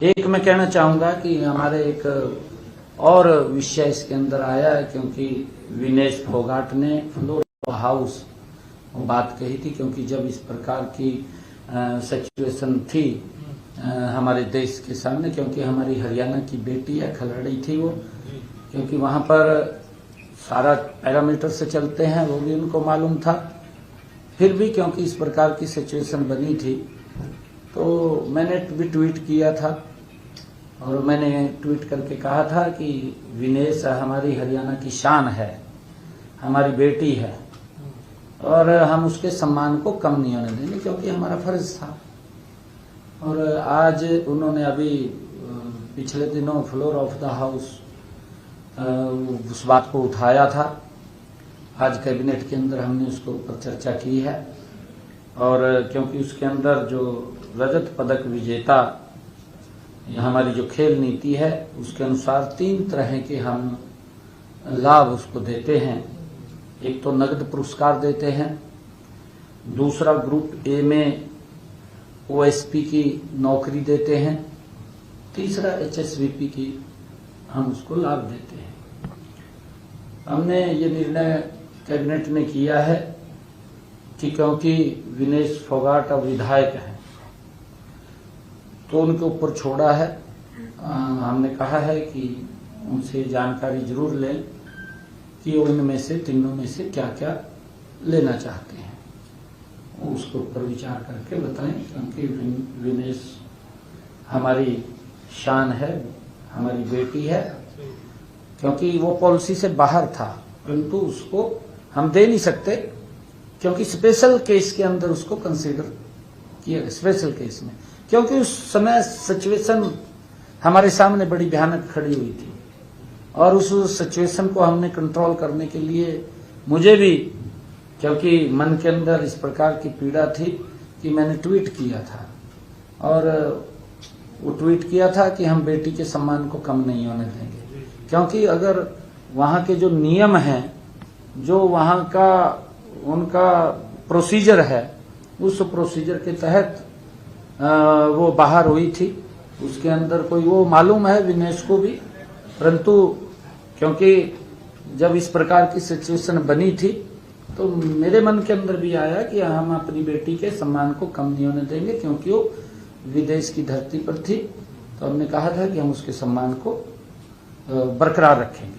एक मैं कहना चाहूंगा कि हमारे एक और विषय इसके अंदर आया है, क्योंकि विनेश फोगाट ने फ्लोर हाउस बात कही थी, क्योंकि जब इस प्रकार की सिचुएशन थी हमारे देश के सामने, क्योंकि हमारी हरियाणा की बेटी है, खिलाड़ी थी वो, क्योंकि वहां पर सारा पैरामीटर से चलते हैं, वो भी उनको मालूम था। फिर भी क्योंकि इस प्रकार की सिचुएशन बनी थी, तो मैंने भी ट्वीट किया था और मैंने ट्वीट करके कहा था कि विनेश हमारी हरियाणा की शान है, हमारी बेटी है और हम उसके सम्मान को कम नहीं होने देंगे, क्योंकि हमारा फर्ज था। और आज उन्होंने अभी पिछले दिनों फ्लोर ऑफ द हाउस उस बात को उठाया था। आज कैबिनेट के अंदर हमने उसके ऊपर चर्चा की है, और क्योंकि उसके अंदर जो रजत पदक विजेता हमारी जो खेल नीति है, उसके अनुसार 3 तरह के हम लाभ उसको देते हैं। एक तो नगद पुरस्कार देते हैं, दूसरा ग्रुप ए में ओएसपी की नौकरी देते हैं, तीसरा एचएसवीपी की हम उसको लाभ देते हैं। हमने ये निर्णय कैबिनेट ने किया है कि क्योंकि विनेश फोगाट अब विधायक हैं, तो उनके ऊपर छोड़ा है। हमने कहा है कि उनसे जानकारी जरूर लें कि वो इनमें से तीनों में से क्या क्या लेना चाहते हैं, उसके ऊपर विचार करके बताएं, क्योंकि विनेश हमारी शान है, हमारी बेटी है। क्योंकि वो पॉलिसी से बाहर था, परंतु उसको हम दे नहीं सकते, क्योंकि स्पेशल केस के अंदर उसको कंसीडर किया गया, स्पेशल केस में, क्योंकि उस समय सिचुएशन हमारे सामने बड़ी भयानक खड़ी हुई थी और उस सिचुएशन को हमने कंट्रोल करने के लिए मुझे भी, क्योंकि मन के अंदर इस प्रकार की पीड़ा थी कि मैंने ट्वीट किया था, और वो ट्वीट किया था कि हम बेटी के सम्मान को कम नहीं होने देंगे। क्योंकि अगर वहाँ के जो नियम हैं, जो वहाँ का उनका प्रोसीजर है, उस प्रोसीजर के तहत वो बाहर हुई थी। उसके अंदर कोई, वो मालूम है विनेश को भी, परंतु क्योंकि जब इस प्रकार की सिचुएशन बनी थी, तो मेरे मन के अंदर भी आया कि हम अपनी बेटी के सम्मान को कम नहीं होने देंगे, क्योंकि वो विदेश की धरती पर थी। तो हमने कहा था कि हम उसके सम्मान को बरकरार रखेंगे।